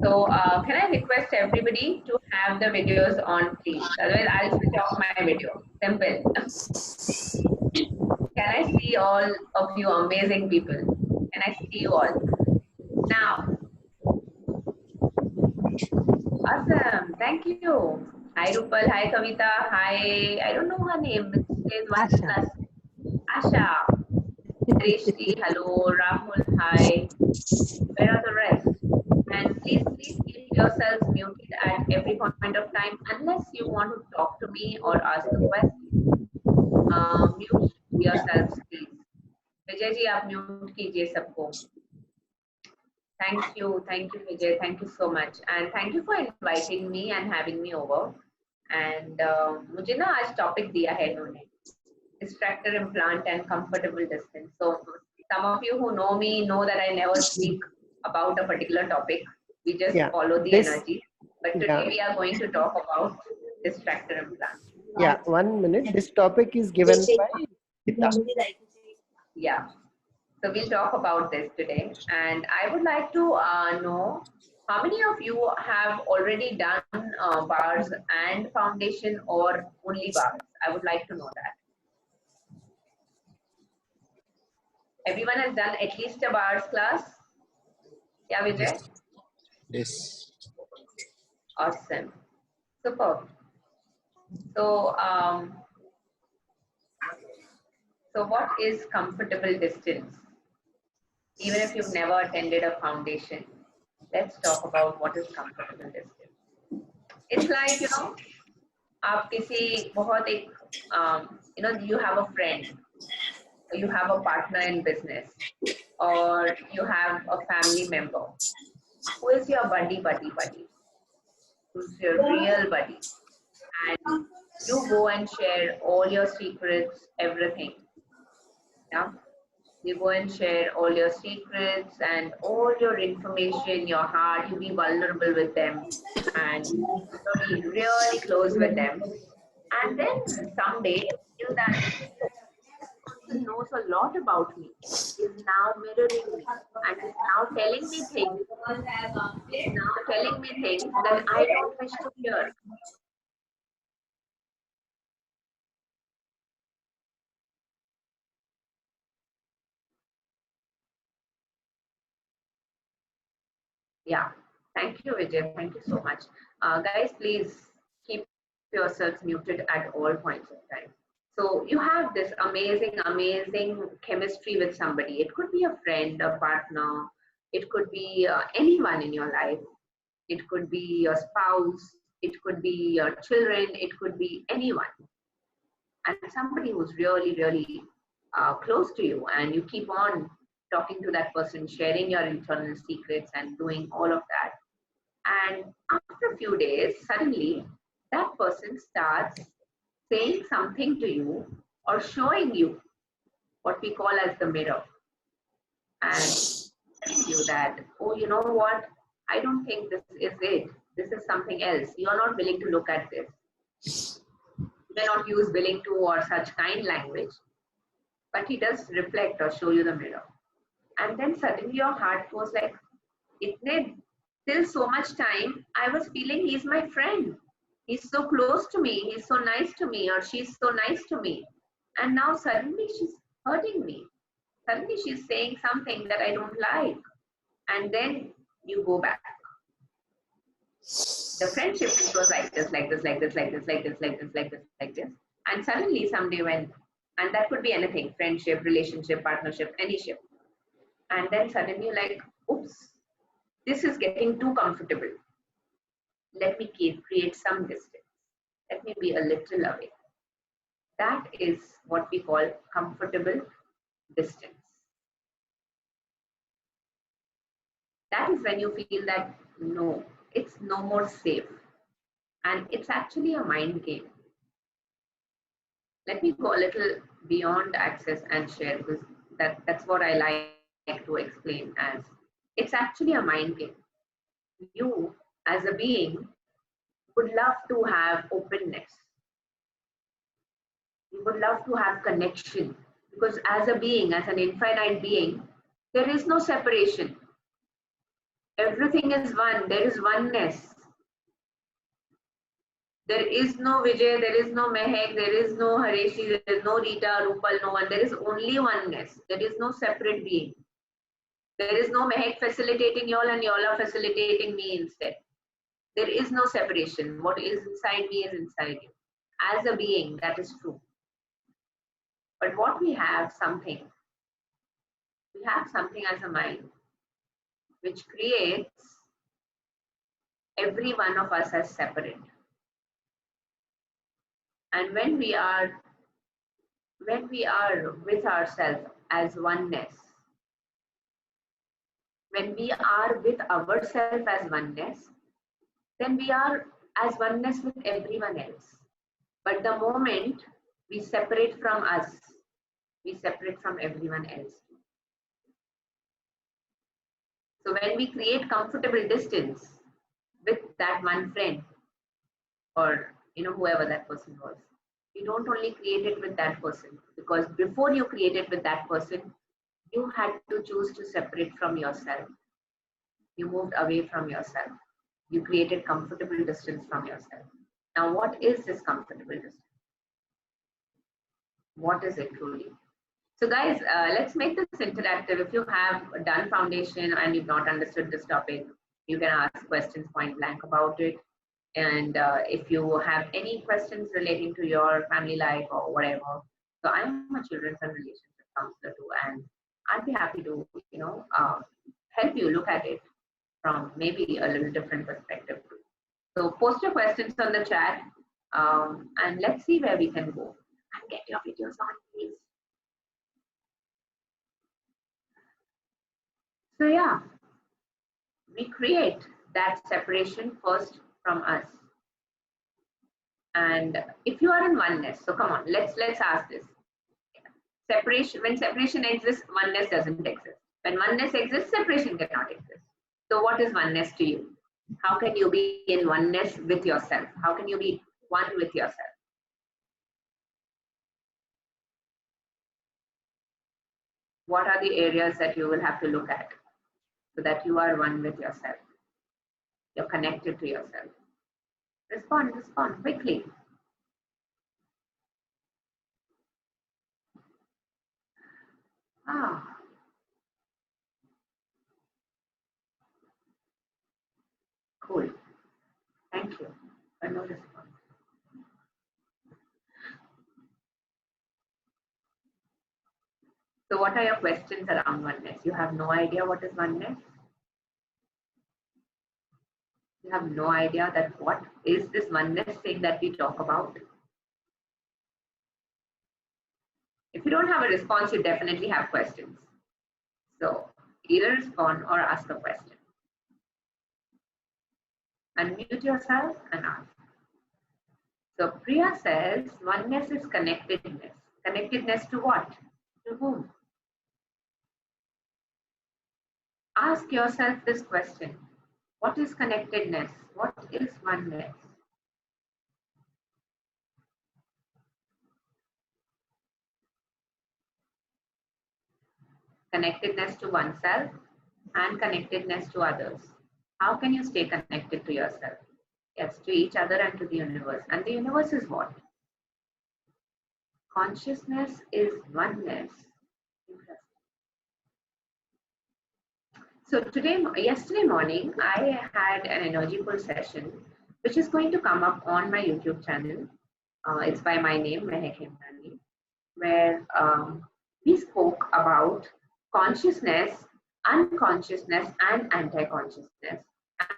So can I request everybody to have the videos on, please? Otherwise, I'll switch off my video. Simple. Can I see all of you amazing people? Can I see you all? Now, awesome. Thank you. Hi, Rupal. Hi, Kavita. Hi. I don't know her name. It says one plus. Asha. Trishti. Hello. Rahul. Hi. Where are the rest? And please keep yourselves muted at every point of time unless you want to talk to me or ask a question. Mute yourselves, please. Vijay ji, आप mute कीजिए सबको. Thank you, Vijay. Thank you so much, and thank you for inviting me and having me over. And मुझे ना आज topic दिया है इन्होंने, distractor implant and comfortable distance. So some of you who know me know that I never speak about a particular topic. We just follow the energy. But today we are going to talk about distractor implant. Yeah, 1 minute. This topic is given by Pita. Yeah. So we'll talk about this today. And I would like to know how many of you have already done bars and foundation or only bars? I would like to know that. Everyone has done at least a bars class? Yeah, Vijay? Yes. Awesome. Superb. So, so what is comfortable distance? Even if you've never attended a foundation, let's talk about what is comfortable distance. It's like, you know, आप किसी बहुत एक, you know, you have a friend, you have a partner in business, or you have a family member. Who is your buddy? Who's your real buddy? And you go and share all your secrets, everything. Yeah? You go and share all your secrets and all your information, your heart. You be vulnerable with them and be really close with them. And then someday you feel that this person knows a lot about me, is now mirroring me and is now telling me things, that I don't wish to hear. Yeah, thank you, Vijay. Thank you so much. Guys, please keep yourselves muted at all points of time. So you have this amazing chemistry with somebody. It could be a friend, a partner. It could be anyone in your life. It could be your spouse. It could be your children. It could be anyone. And somebody who's really close to you, and you keep on talking to that person, sharing your internal secrets and doing all of that. And after a few days, suddenly that person starts saying something to you or showing you what we call as the mirror, and telling you that, oh, you know what, I don't think this is it. This is something else. You are not willing to look at this. You may not use willing to or such kind language, but he does reflect or show you the mirror. And then suddenly your heart goes like, till so much time, I was feeling he's my friend. He's so close to me. He's so nice to me, or she's so nice to me. And now suddenly she's hurting me. Suddenly she's saying something that I don't like. And then you go back. The friendship was like this. And suddenly someday and that could be anything, friendship, relationship, partnership, any ship. And then suddenly you're like, oops, this is getting too comfortable. Let me create some distance. Let me be a little away. That is what we call comfortable distance. That is when you feel that, no, it's no more safe. And it's actually a mind game. Let me go a little beyond access and share, because that's what I like to explain as. It's actually a mind game. You, as a being, would love to have openness. You would love to have connection, because as a being, as an infinite being, there is no separation. Everything is one. There is oneness. There is no Vijay, there is no Mehek, there is no Hareshi, there is no Rita, Rupal, no one. There is only oneness. There is no separate being. There is no Mehek facilitating y'all and y'all are facilitating me instead. There is no separation. What is inside me is inside you. As a being, that is true. But what we have something as a mind, which creates every one of us as separate. And when we are with ourselves as oneness, when we are with ourselves as oneness, then we are as oneness with everyone else. But the moment we separate from us, we separate from everyone else. So when we create comfortable distance with that one friend, or whoever that person was, you don't only create it with that person, because before you create it with that person, you had to choose to separate from yourself. You moved away from yourself. You created comfortable distance from yourself. Now, what is this comfortable distance? What is it truly? So guys, let's make this interactive. If you have done foundation and you've not understood this topic, you can ask questions point blank about it. And if you have any questions relating to your family life or whatever, so I'm a children's and relationship counselor too, and I'd be happy to, help you look at it from maybe a little different perspective too. So post your questions on the chat, and let's see where we can go. And get your videos on, please. So yeah, we create that separation first from us. And if you are in oneness, so come on, let's ask this. Separation, when separation exists, oneness doesn't exist. When oneness exists, separation cannot exist. So what is oneness to you? How can you be in oneness with yourself? How can you be one with yourself? What are the areas that you will have to look at so that you are one with yourself? You're connected to yourself. Respond quickly. Cool. Thank you. No response. So what are your questions around oneness? You have no idea what is oneness? You have no idea that what is this oneness thing that we talk about? If you don't have a response, you definitely have questions. So either respond or ask a question. Unmute yourself and ask. So Priya says, oneness is connectedness. Connectedness to what? To whom? Ask yourself this question. What is connectedness? What is oneness? Connectedness to oneself and connectedness to others. How can you stay connected to yourself? Yes, to each other and to the universe. And the universe is what? Consciousness is oneness. Interesting. So yesterday morning, I had an energy pull session, which is going to come up on my YouTube channel. It's by my name, Mehek, where we spoke about consciousness, unconsciousness, and anti-consciousness.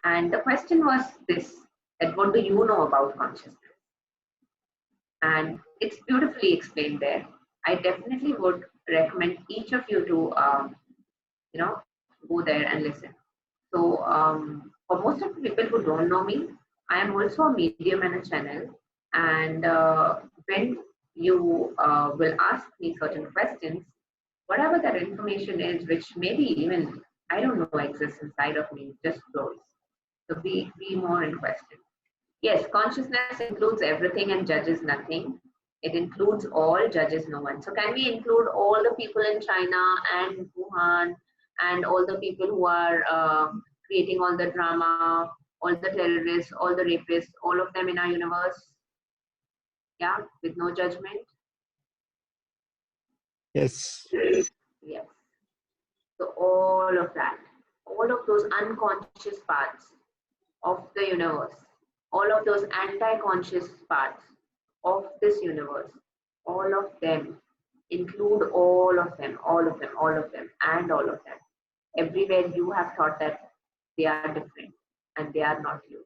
And the question was this, that what do you know about consciousness? And it's beautifully explained there. I definitely would recommend each of you to, go there and listen. So for most of the people who don't know me, I am also a medium and a channel. And when you will ask me certain questions, whatever that information is, which maybe even, I don't know, exists inside of me, just flows. So be more in question. Yes, consciousness includes everything and judges nothing. It includes all, judges no one. So can we include all the people in China and Wuhan and all the people who are creating all the drama, all the terrorists, all the rapists, all of them in our universe. Yeah, with no judgment. Yes. Yes. So all of that, all of those unconscious parts of the universe, all of those anti-conscious parts of this universe, all of them, include all of them, all of them, all of them, and all of them. Everywhere you have thought that they are different and they are not you.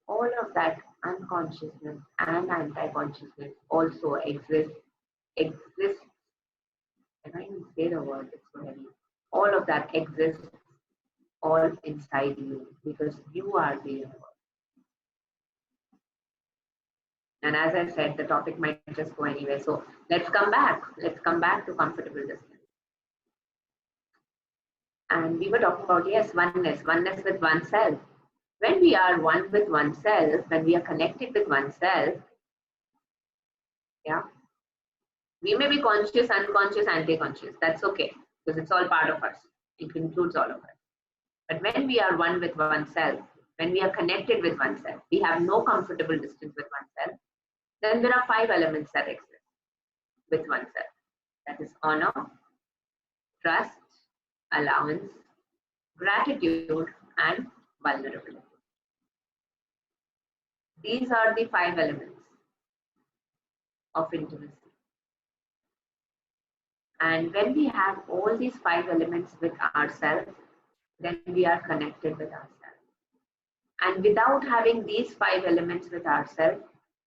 All of that unconsciousness and anti-consciousness also exists. Can I even say the word? It's so heavy. All of that exists all inside you because you are the universe. And as I said, the topic might just go anywhere. So let's come back. Let's come back to comfortable distance. And we were talking about, yes, oneness with oneself. When we are one with oneself, when we are connected with oneself, yeah, we may be conscious, unconscious, anti-conscious. That's okay because it's all part of us. It includes all of us. But when we are one with oneself, when we are connected with oneself, we have no comfortable distance with oneself, then there are 5 elements that exist with oneself. That is honor, trust, allowance, gratitude, and vulnerability. These are the 5 elements of intimacy. And when we have all these 5 elements with ourselves, then we are connected with ourselves. And without having these 5 elements with ourselves,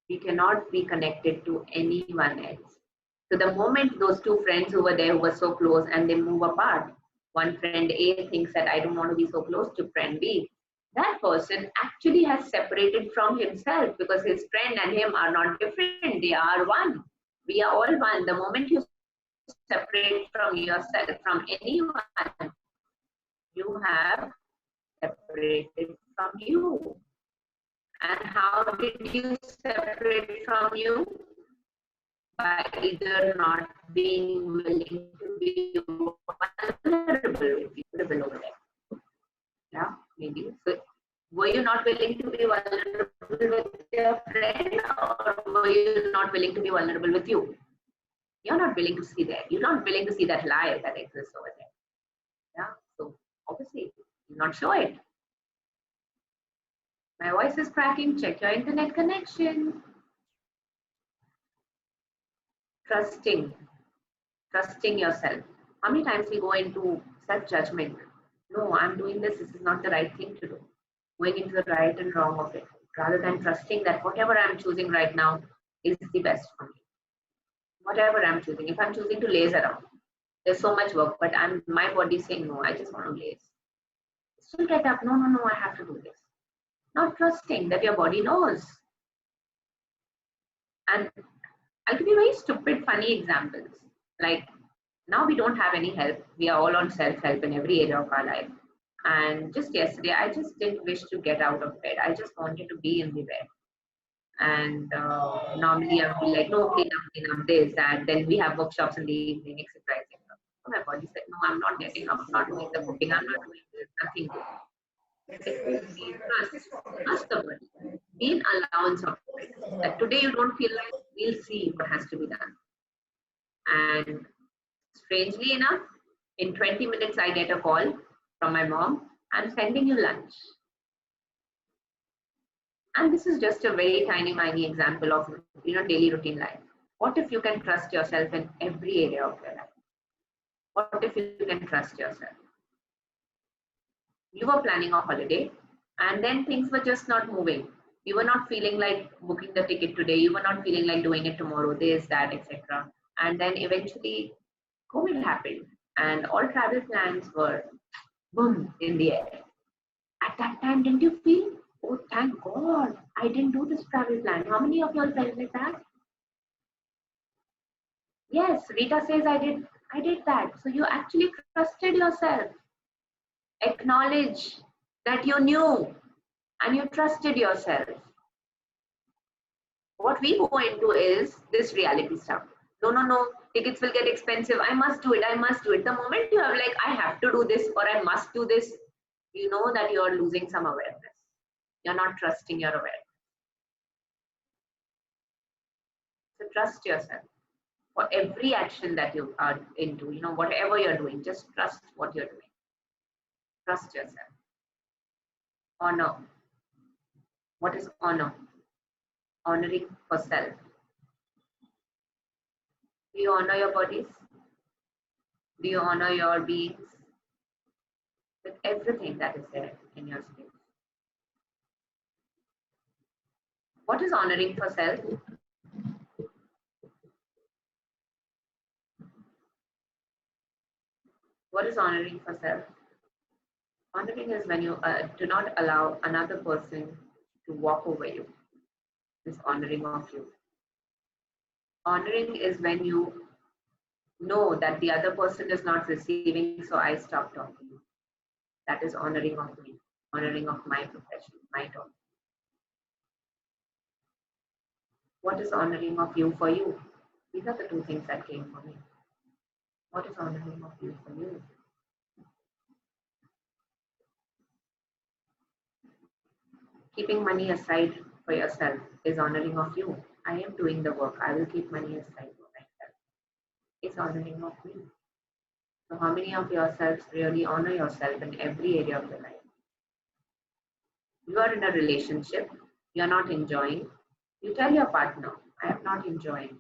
we cannot be connected to anyone else. So the moment those 2 friends who were there who were so close and they move apart, one friend A thinks that I don't want to be so close to friend B. That person actually has separated from himself because his friend and him are not different. They are one. We are all one. The moment you separate from yourself, from anyone, you have separated from you. And how did you separate from you? By either not being willing to be vulnerable with you, over there. Yeah, maybe. So, were you not willing to be vulnerable with your friend, or were you not willing to be vulnerable with you? You're not willing to see that. You're not willing to see that lie that exists over there. Yeah, so obviously, you not show it. My voice is cracking. Check your internet connection. Trusting yourself. How many times we go into self-judgment? No, I'm doing this. This is not the right thing to do. Going into the right and wrong of it, rather than trusting that whatever I'm choosing right now is the best for me. Whatever I'm choosing, if I'm choosing to laze around, there's so much work, but my body's saying no. I just want to laze. Still get up. No, I have to do this. Not trusting that your body knows. And I'll give you very stupid, funny examples. Like now we don't have any help. We are all on self-help in every area of our life. And just yesterday, I just didn't wish to get out of bed. I just wanted to be in the bed. And normally I would be like, no, clean up this. And then we have workshops in the evening, etc. So my body said, no, I'm not getting up. I'm not doing the cooking. I'm not doing this. Nothing. Trust the body. Be an allowance of it. That today you don't feel like, we'll see what has to be done. And strangely enough, in 20 minutes, I get a call from my mom. I'm sending you lunch. And this is just a very tiny example of daily routine life. What if you can trust yourself in every area of your life? What if you can trust yourself? You were planning a holiday and then things were just not moving. You were not feeling like booking the ticket today. You were not feeling like doing it tomorrow, this, that, etc. And then eventually COVID happened and all travel plans were boom in the air. At that time, didn't you feel, oh, thank God, I didn't do this travel plan? How many of you all felt like that? Yes, Rita says I did that. So you actually trusted yourself. Acknowledge that you knew and you trusted yourself. What we go into is this reality stuff. No, tickets will get expensive. I must do it. The moment you have like, I have to do this or I must do this, You know that you're losing some awareness. You're not trusting your awareness. So trust yourself. For every action that you are into, whatever you're doing, just trust what you're doing. Trust yourself. Honor. What is honor? Honoring for self. Do you honor your bodies? Do you honor your beings? With everything that is there in your space. What is honoring for self? What is honoring for self? Honoring is when you do not allow another person to walk over you. This honoring of you. Honoring is when you know that the other person is not receiving, so I stop talking. That is honoring of me, honoring of my profession, my talk. What is honoring of you for you? These are the two things that came for me. What is honoring of you for you? Keeping money aside for yourself is honoring of you. I am doing the work. I will keep money aside for myself. It's honoring of me. So how many of yourselves really honor yourself in every area of your life? You are in a relationship, you are not enjoying. You tell your partner, I am not enjoying.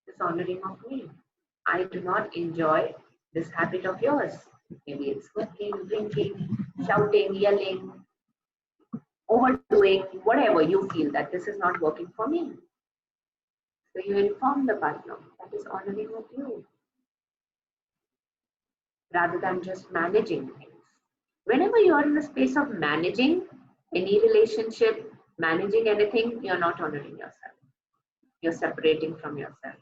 This honoring of me. I do not enjoy this habit of yours. Maybe it's smoking, drinking, shouting, yelling, overdoing, whatever you feel that this is not working for me. So you inform the partner. That is honoring of you. Rather than just managing things. Whenever you are in a space of managing any relationship, managing anything, you're not honoring yourself. You're separating from yourself.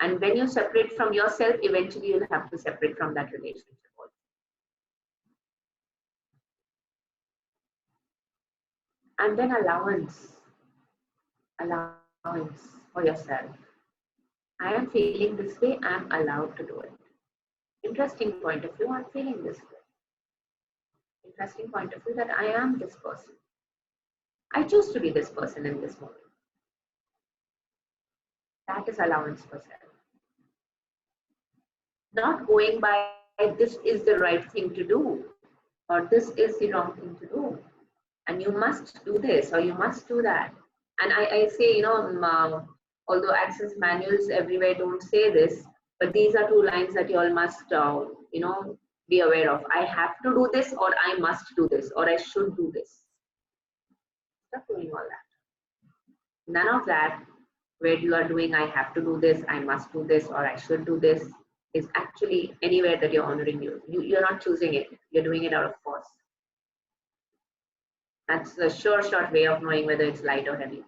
And when you separate from yourself, eventually you'll have to separate from that relationship also. And then allowance for yourself. I am feeling this way, I am allowed to do it. Interesting point of view, I'm feeling this way. Interesting point of view that I am this person. I choose to be this person in this moment. That is allowance for self. Not going by this is the right thing to do or this is the wrong thing to do. And you must do this or you must do that. And I say, although access manuals everywhere don't say this, but these are two lines that you all must, be aware of. I have to do this or I must do this or I should do this. Stop doing all that. None of that where you are doing I have to do this, I must do this, or I should do this is actually anywhere that you're honoring you. You're not choosing it. You're doing it out of force. That's a sure shot way of knowing whether it's light or heavy.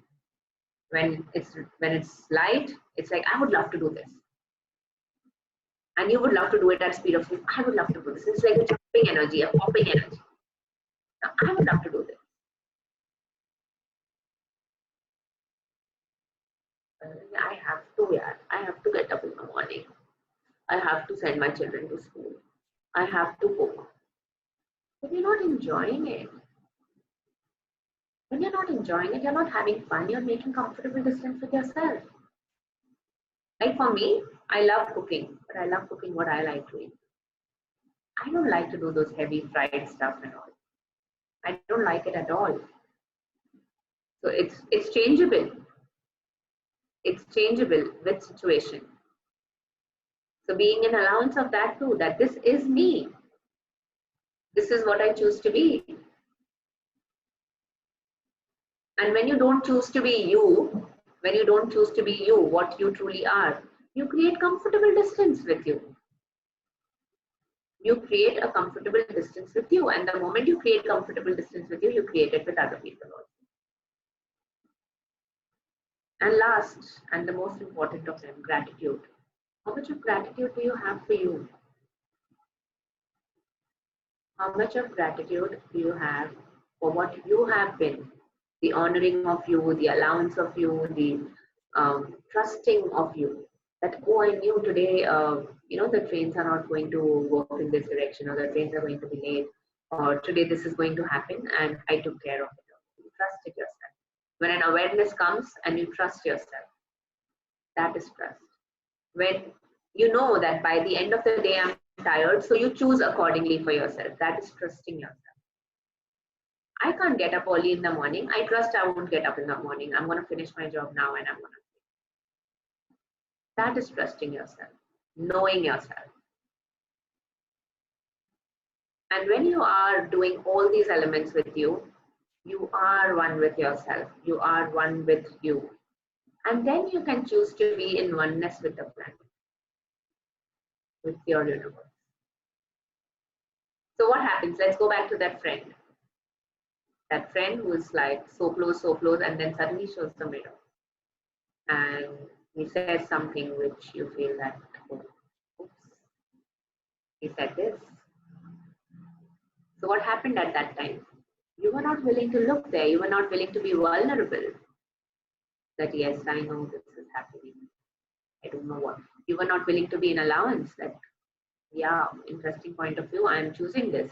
When it's light, it's like I would love to do this. And you would love to do it at speed of sleep. I would love to do this. It's like a jumping energy, a popping energy. Now, I would love to do this. I have to get up in the morning. I have to send my children to school. I have to cook. But you're not enjoying it. When you're not enjoying it, you're not having fun, you're making comfortable distance with yourself. Like for me, I love cooking, but I love cooking what I like doing. I don't like to do those heavy fried stuff and all. I don't like it at all. So it's changeable. It's changeable with situation. So being an allowance of that too, that this is me. This is what I choose to be. And when you don't choose to be you, when you don't choose to be you, what you truly are, you create comfortable distance with you. You create a comfortable distance with you. And the moment you create comfortable distance with you, you create it with other people also. And last, and the most important of them, gratitude. How much of gratitude do you have for you? How much of gratitude do you have for what you have been? The honoring of you, the allowance of you, the trusting of you. That, oh, I knew today, the trains are not going to work in this direction, or the trains are going to be late, or today this is going to happen and I took care of it. You trusted yourself. When an awareness comes and you trust yourself, that is trust. When you know that by the end of the day I'm tired, so you choose accordingly for yourself, that is trusting yourself. I can't get up early in the morning. I trust I won't get up in the morning. I'm going to finish my job now and I'm going to. That is trusting yourself, knowing yourself. And when you are doing all these elements with you, you are one with yourself. You are one with you. And then you can choose to be in oneness with the planet, with your universe. So what happens? Let's go back to that friend. That friend who's like so close, and then suddenly shows the mirror. And he says something which you feel that, oh, oops, he said this. So what happened at that time? You were not willing to look there. You were not willing to be vulnerable. That yes, I know this is happening. I don't know what. You were not willing to be in allowance that, yeah, interesting point of view. I am choosing this.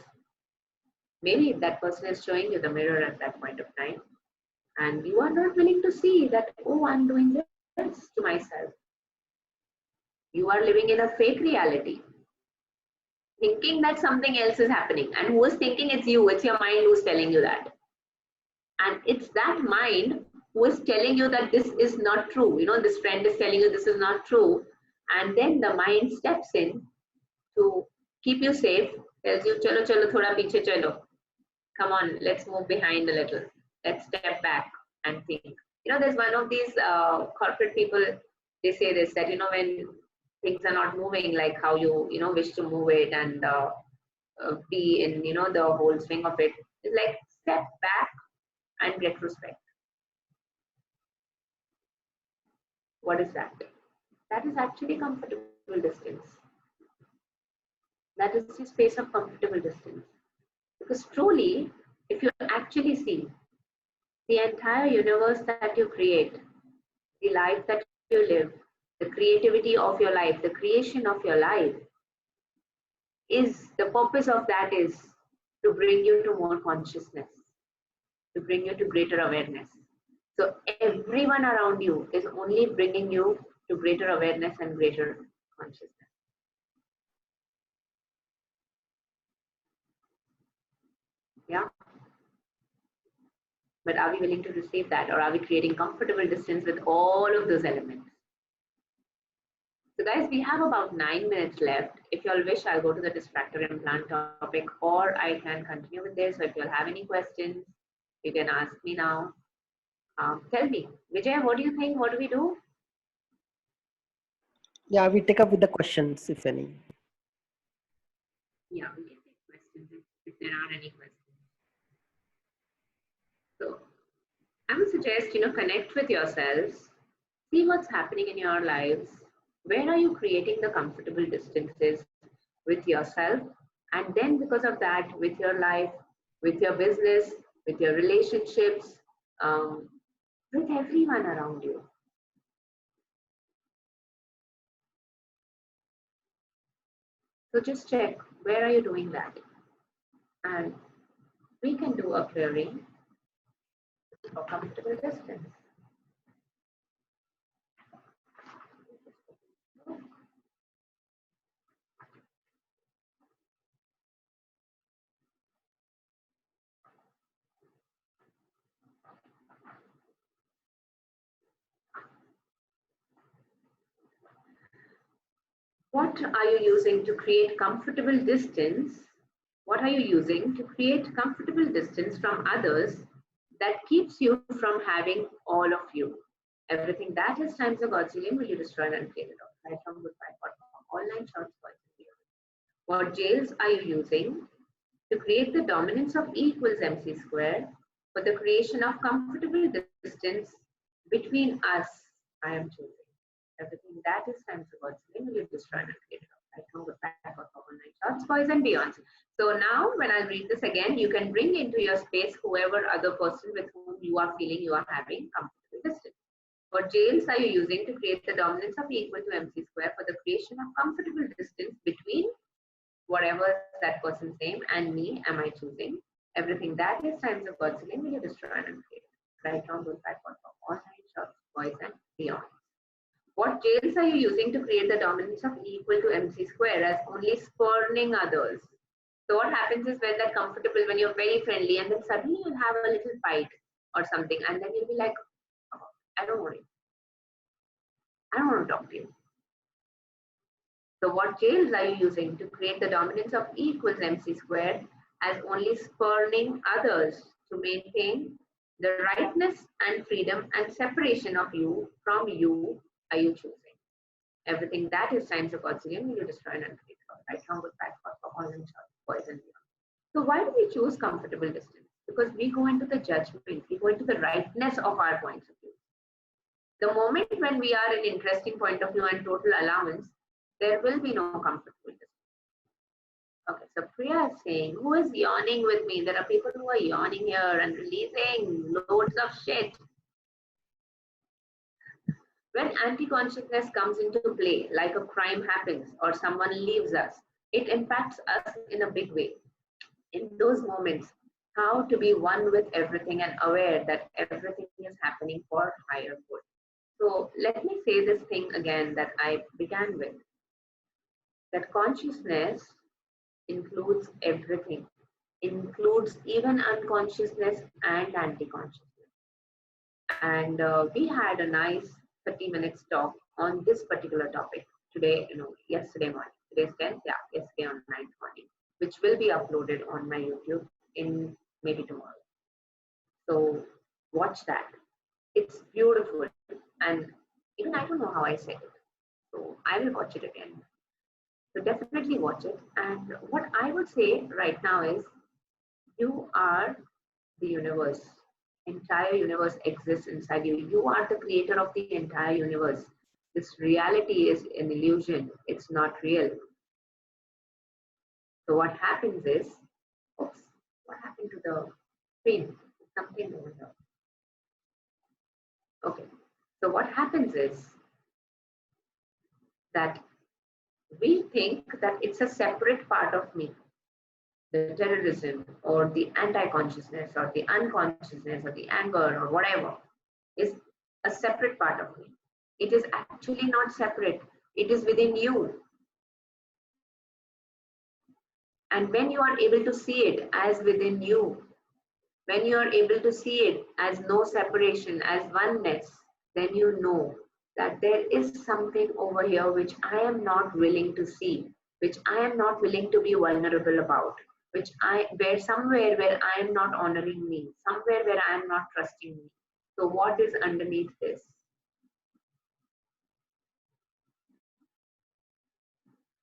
Maybe that person is showing you the mirror at that point of time. And you are not willing to see that, oh, I'm doing this to myself. You are living in a fake reality, thinking that something else is happening. And who is thinking? It's you. It's your mind who's telling you that. And it's that mind who is telling you that this is not true. You know, this friend is telling you this is not true. And then the mind steps in to keep you safe, tells you, chalo, chalo, thoda piche chalo. Come on, let's move behind a little. Let's step back and think. You know, there's one of these corporate people, they say this, that, you know, when things are not moving like how you wish to move it and be in, you know, the whole swing of it, it's like step back and retrospect. What is that? That is actually comfortable distance. That is the space of comfortable distance. Because truly, if you actually see the entire universe that you create, the life that you live, the creativity of your life, the creation of your life, is the purpose of that is to bring you to more consciousness, to bring you to greater awareness. So everyone around you is only bringing you to greater awareness and greater consciousness. Yeah. But are we willing to receive that, or are we creating comfortable distance with all of those elements? So guys, we have about 9 minutes left. If you all wish, I'll go to the distractor implant topic, or I can continue with this. So if you all have any questions, you can ask me now. Tell me, Vijay, what do you think? What do we do? Yeah, we take up with the questions, if any. Yeah, we can take questions if there are any questions. So I would suggest, you know, connect with yourselves, see what's happening in your lives. Where are you creating the comfortable distances with yourself? And then because of that, with your life, with your business, with your relationships, with everyone around you. So just check, where are you doing that? And we can do a clearing for comfortable distance. What are you using to create comfortable distance? What are you using to create comfortable distance from others that keeps you from having all of you? Everything that is times the God's healing will you destroy and create it all. Right from goodbye.com. Online shorts. What jails are you using to create the dominance of E equals MC square for the creation of comfortable distance between us? I am choosing. Everything that is times the God's name will you destroy and create it all. I come with back of online shots, boys and beyond. So now when I read this again, you can bring into your space whoever other person with whom you are feeling you are having comfortable distance. What jails are you using to create the dominance of E equal to MC square for the creation of comfortable distance between whatever is that person's name, and me, am I choosing? Everything that is times of God's name will you destroy and uncreate. Right, wrong, good, bad, for all nine shots, boys and beyond. What jails are you using to create the dominance of E equal to MC square as only spurning others? So what happens is when they're comfortable, when you're very friendly, and then suddenly you'll have a little fight or something, and then you'll be like, oh, I don't want to talk to you. So what jails are you using to create the dominance of E equals MC squared as only spurning others to maintain the rightness and freedom and separation of you from you are you choosing? Everything that is times of God's name will you destroy and uncreate. Right, wrong, good, bad, for all and boys and beyond. So why do we choose comfortable distance? Because we go into the judgment, we go into the rightness of our points of view. The moment when we are in interesting point of view and total allowance, there will be no comfortable distance. Okay, so Priya is saying, who is yawning with me? There are people who are yawning here and releasing loads of shit. When anti-consciousness comes into play, like a crime happens or someone leaves us, it impacts us in a big way. In those moments, how to be one with everything and aware that everything is happening for higher good. So let me say this thing again that I began with, that consciousness includes everything, includes even unconsciousness and anti-consciousness. And we had a nice 30 minutes talk on this particular topic today, yesterday morning. Today's 10th, yeah, yesterday on 9th morning, which will be uploaded on my YouTube in maybe tomorrow. So watch that. It's beautiful. And even I don't know how I said it. So I will watch it again. So definitely watch it. And what I would say right now is you are the universe. Entire universe exists inside you. You are the creator of the entire universe. This reality is an illusion. It's not real. So what happens is, oops, what happened to the screen? Something over there. Okay. So what happens is that we think that it's a separate part of me. The terrorism or the anti-consciousness or the unconsciousness or the anger or whatever is a separate part of me. It is actually not separate. It is within you. And when you are able to see it as within you, when you are able to see it as no separation, as oneness, then you know that there is something over here which I am not willing to see, which I am not willing to be vulnerable about, somewhere where I am not honoring me, somewhere where I am not trusting me. So what is underneath this?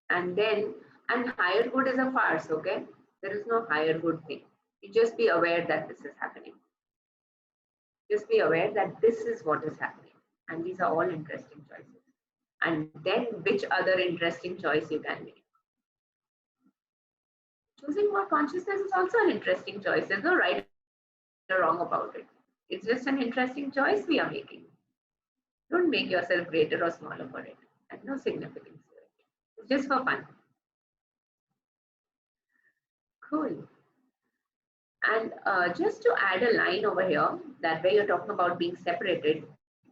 And higher good is a farce, okay? There is no higher good thing. You just be aware that this is happening. Just be aware that this is what is happening. And these are all interesting choices. And then which other interesting choice you can make? Choosing more consciousness is also an interesting choice. There's no right or wrong about it. It's just an interesting choice we are making. Don't make yourself greater or smaller for it. And no significance to it. It's just for fun. Cool. And just to add a line over here, that where you're talking about being separated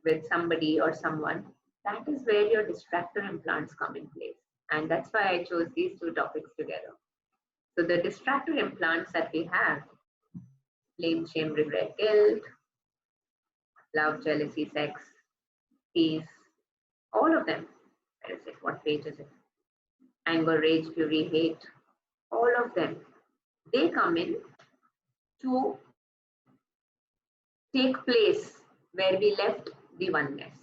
with somebody or someone, that is where your distractor implants come in place. And that's why I chose these two topics together. So the distractor implants that we have, blame, shame, regret, guilt, love, jealousy, sex, peace, all of them. Where is it? What page is it? Anger, rage, fury, hate, all of them. They come in to take place where we left the oneness.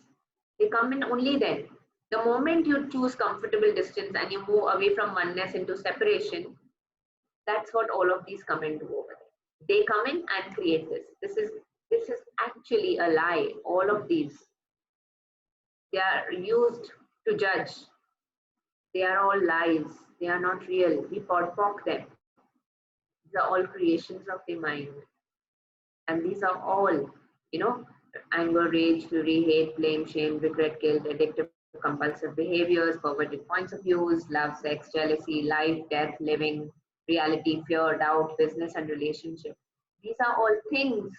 They come in only then. The moment you choose comfortable distance and you move away from oneness into separation, that's what all of these come into over there. They come in and create this. This is actually a lie. All of these, they are used to judge. They are all lies. They are not real. We podpoc them. These are all creations of the mind. And these are all, anger, rage, fury, hate, blame, shame, regret, guilt, addictive compulsive behaviors, perverted points of views, love, sex, jealousy, life, death, living, reality, fear, doubt, business, and relationship. These are all things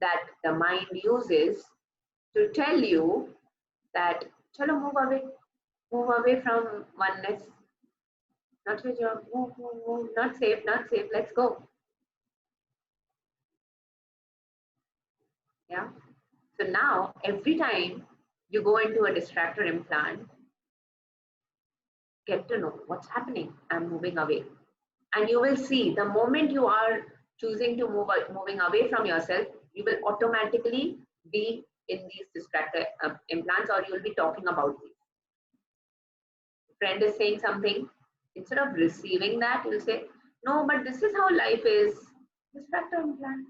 that the mind uses to tell you that, chalo, move away from oneness. Not with your move, not safe, let's go. Yeah. So now, every time you go into a distractor implant, get to know what's happening. I'm moving away. And you will see the moment you are choosing to moving away from yourself, you will automatically be in these distractor implants, or you will be talking about these. Friend is saying something, instead of receiving that, you'll say, no, but this is how life is. Distractor implant.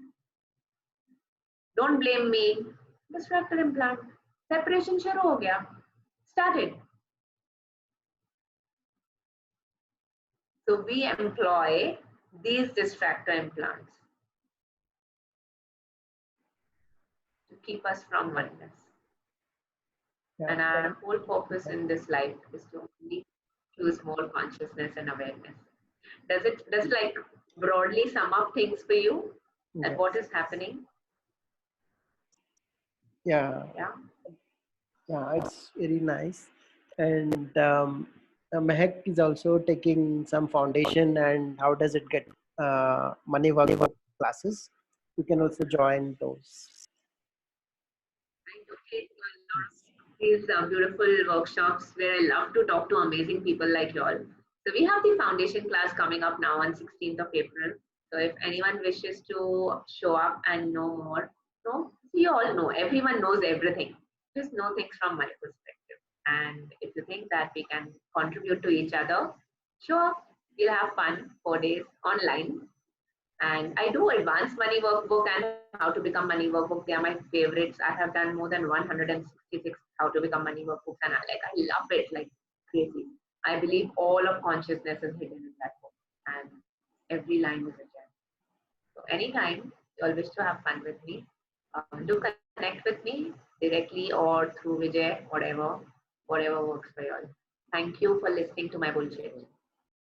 Don't blame me. Distractor implant. Separation shuru ho gaya. Started. So we employ these distractor implants to keep us from oneness. Yeah. And our whole purpose in this life is to only choose more consciousness and awareness. Does like broadly sum up things for you and Yes. what is happening? Yeah. Yeah. Yeah, it's very nice. And Mehek is also taking some foundation and how does it get money work classes. You can also join those. I totally do a lot of these beautiful workshops where I love to talk to amazing people like you all. So we have the foundation class coming up now on 16th of April. So if anyone wishes to show up and know more, so you all know, everyone knows everything. Just know things from my perspective. And if you think that we can contribute to each other, show up. We'll have fun 4 days online. And I do advanced money workbook and how to become money workbook. They are my favorites. I have done more than 166 how to become money workbooks, and I love it like crazy. I believe all of consciousness is hidden in that book, and every line is a gem. So anytime you all wish to have fun with me, do connect with me directly or through Vijay, whatever works for you all. Thank you for listening to my bullshit.